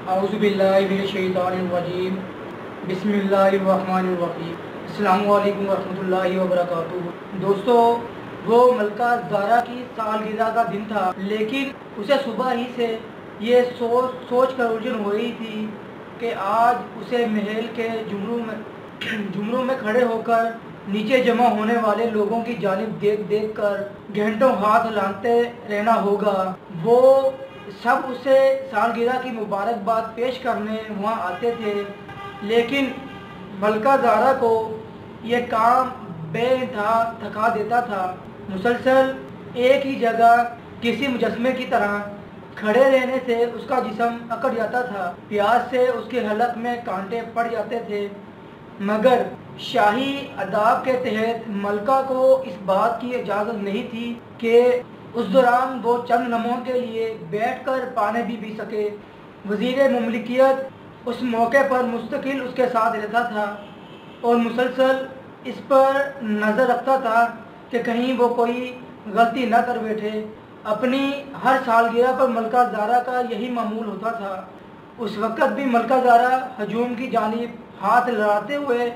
اعوذ باللہ من الشیطان الرجیم بسم اللہ الرحمن الرحیم السلام علیکم ورحمۃ اللہ وبرکاتہ۔ دوستو، وہ ملکہ زہرا کی سالگرہ کا دن تھا، لیکن اسے صبح ہی سے یہ سوچ کر الجھن ہو رہی تھی کہ آج اسے محل کے جمروں میں کھڑے ہو کر نیچے جمع ہونے والے لوگوں کی جانب دیکھ کر گھنٹوں ہاتھ ہلاتے رہنا ہوگا۔ وہ سب اسے سالگرہ کی مبارکباد پیش کرنے وہاں آتے تھے، لیکن ملکہ زہرا کو یہ کام بے انتہا تھکا دیتا تھا۔ مسلسل ایک ہی جگہ کسی مجسمے کی طرح کھڑے رہنے سے اس کا جسم اکڑ جاتا تھا، پیاس سے اس کے حلق میں کانٹے پڑ جاتے تھے، مگر شاہی آداب کے تحت ملکہ کو اس بات کی اجازت نہیں تھی کہ اس دوران وہ چند لمحوں کے لیے بیٹھ کر پانی بھی پی سکے۔ وزیر مملکت اس موقع پر مستقل اس کے ساتھ رہتا تھا اور مسلسل اس پر نظر رکھتا تھا کہ کہیں وہ کوئی غلطی نہ کر بیٹھے۔ اپنی ہر سالگرہ پر ملکہ زہرا کا یہی معمول ہوتا تھا۔ اس وقت بھی ملکہ زہرا ہجوم کی جانب ہاتھ لڑاتے ہوئے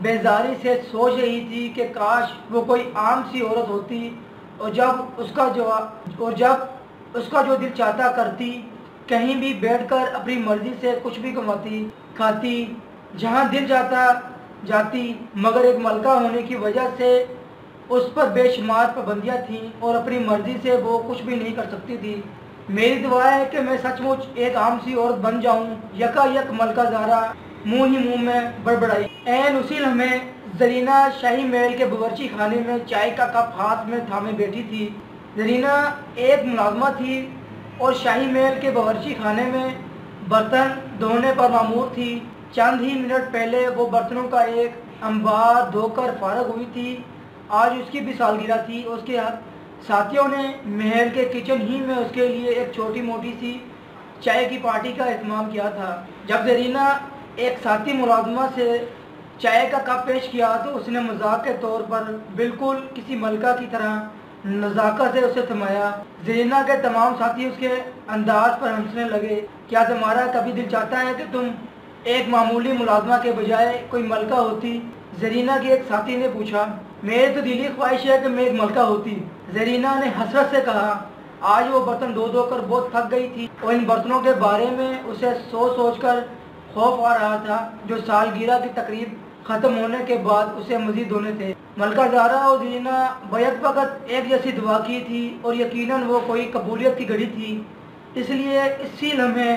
بیزاری سے سوچ رہی تھی کہ کاش وہ کوئی عام سی عورت ہوتی اور جب اس کا جو دل چاہتا کرتی، کہیں بھی بیٹھ کر اپنی مرضی سے کچھ بھی کماتی کھاتی، جہاں دل چاہتا جاتی، مگر ایک ملکہ ہونے کی وجہ سے اس پر بے شمار پابندیاں تھیں اور اپنی مرضی سے وہ کچھ بھی نہیں کر سکتی تھی۔ میری دعا ہے کہ میں سچ مچ ایک عام سی عورت بن جاؤں۔ یکا یک ملکہ زہرا منہ میں بڑبڑائی۔ عین اسی لمحے زرینہ شاہی محل کے باورچی خانے میں چائے کا کپ ہاتھ میں تھامے بیٹھی تھی۔ زرینہ ایک ملازمہ تھی اور شاہی محل کے باورچی خانے میں برتن دھونے پر مامور تھی۔ چند ہی منٹ پہلے وہ برتنوں کا ایک انبار دھو کر فارغ ہوئی تھی۔ آج اس کی بھی سالگرہ تھی۔ اس کے ساتھیوں نے محل کے کچن ہی میں اس کے لیے ایک چھوٹی موٹی سی چائے کی پارٹی کا اہتمام کیا تھا۔ جب زرینہ ایک ساتھی ملازمہ سے چائے کا کپ پیش کیا تو اس نے مذاق کے طور پر بالکل کسی ملکہ کی طرح نزاکت سے اسے تھمایا۔ زرینہ کے تمام ساتھی اس کے انداز پر ہنسنے لگے۔ کیا تمہارا کبھی دل چاہتا ہے کہ تم ایک معمولی ملازمہ کے بجائے کوئی ملکہ ہوتی؟ زرینہ کے ایک ساتھی نے پوچھا۔ میری تو دلی خواہش ہے کہ میں ایک ملکہ ہوتی، زرینہ نے حسرت سے کہا۔ آج وہ برتن دھو کر بہت تھک گئی تھی اور ان برتنوں کے بارے میں اسے سوچ کر خوف آ رہا تھا جو سالگرہ کی تقریب ختم ہونے کے بعد اسے مزید دھونے تھے۔ ملکہ زہرا اور زرینہ بیک وقت ایک جیسی دعا کی تھی اور یقیناً وہ کوئی قبولیت کی گھڑی تھی، اس لیے اسی لمحے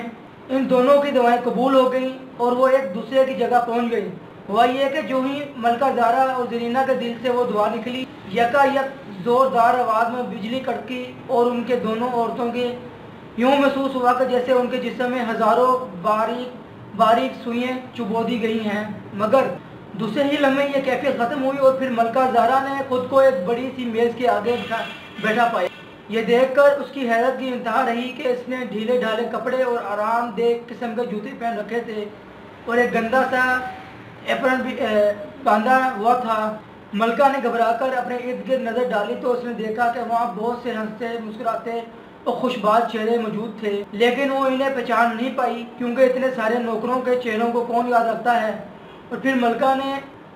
ان دونوں کی دعائیں قبول ہو گئیں اور وہ ایک دوسرے کی جگہ پہنچ گئی۔ ہوا یہ کہ جو ہی ملکہ زہرا اور زرینہ کے دل سے وہ دعا نکلی، یکا یک زوردار آواز میں بجلی کڑکی اور ان کے دونوں عورتوں کے یوں محسوس ہوا کہ جیسے ان کے جسم میں ہزاروں باریک سوئیں چبو دی گئی ہیں، مگر دوسرے ہی لمحے یہ کیفیت ختم ہوئی اور پھر ملکہ زہرا نے خود کو ایک بڑی سی میز کے آگے بیٹھا پایا۔ یہ دیکھ کر اس کی حیرت کی انتہا رہی کہ اس نے ڈھیلے ڈھالے کپڑے اور آرام دہ قسم کے جوتے پہن رکھے تھے اور ایک گندا سا ایپرن بھی باندھا ہوا تھا۔ ملکہ نے گھبرا کر اپنے ارد گرد نظر ڈالی تو اس نے دیکھا کہ وہاں بہت سے ہنستے مسکراتے اور خوش باد چہرے موجود تھے، لیکن وہ انہیں پہچان نہیں پائی کیونکہ اتنے سارے نوکروں کے چہروں کو کون یاد رکھتا ہے۔ اور پھر ملکہ نے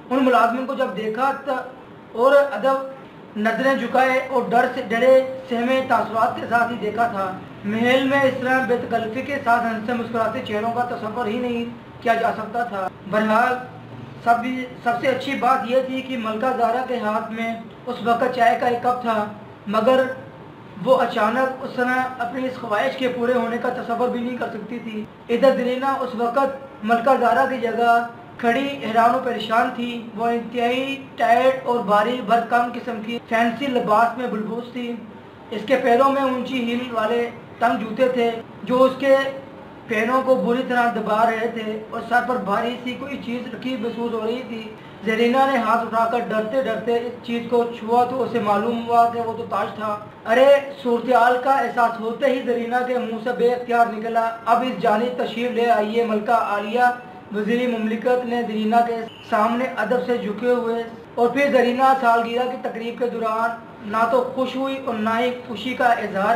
ان ملازمین کو جب دیکھا اور ادب نظریں جھکائے اور ڈرے سہمے تاثرات کے ساتھ ہی دیکھا تھا۔ محل میں اس طرح بے تکلفی کے ساتھ ہنستے مسکراتے چہروں کا تصور ہی نہیں کیا جا سکتا تھا۔ بہرحال سب سے اچھی بات یہ تھی کہ ملکہ زہرا کے ہاتھ میں اس وقت چائے کا ایک کپ تھا، مگر وہ اچانک اس طرح اپنی اس خواہش کے پورے ہونے کا تصور بھی نہیں کر سکتی تھی۔ ادھر زرینہ اس وقت ملکہ زہرا کی جگہ کھڑی حیران و پریشان تھی۔ وہ انتہائی ٹائٹ اور بھاری بھرکم قسم کی فینسی لباس میں ملبوس تھی۔ اس کے پیروں میں اونچی ہیل والے تنگ جوتے تھے جو اس کے پیروں کو بری طرح دبا رہے تھے اور سر پر بھاری سی کوئی چیز رکھی محسوس ہو رہی تھی۔ زرینہ نے ہاتھ اٹھا کر ڈرتے اس چیز کو چھوا تو اسے معلوم ہوا کہ وہ تو تاج تھا۔ ارے! صورتحال کا احساس ہوتے ہی زرینہ کے منہ سے بے اختیار نکلا، اب اس جانب تشریف لے آئیے ملکہ عالیہ۔ وزیر مملکت نے زرینہ کے سامنے ادب سے جھکے ہوئے اور پھر زرینہ سالگرہ کی تقریب کے دوران نہ تو خوش ہوئی اور نہ ہی خوشی کا اظہار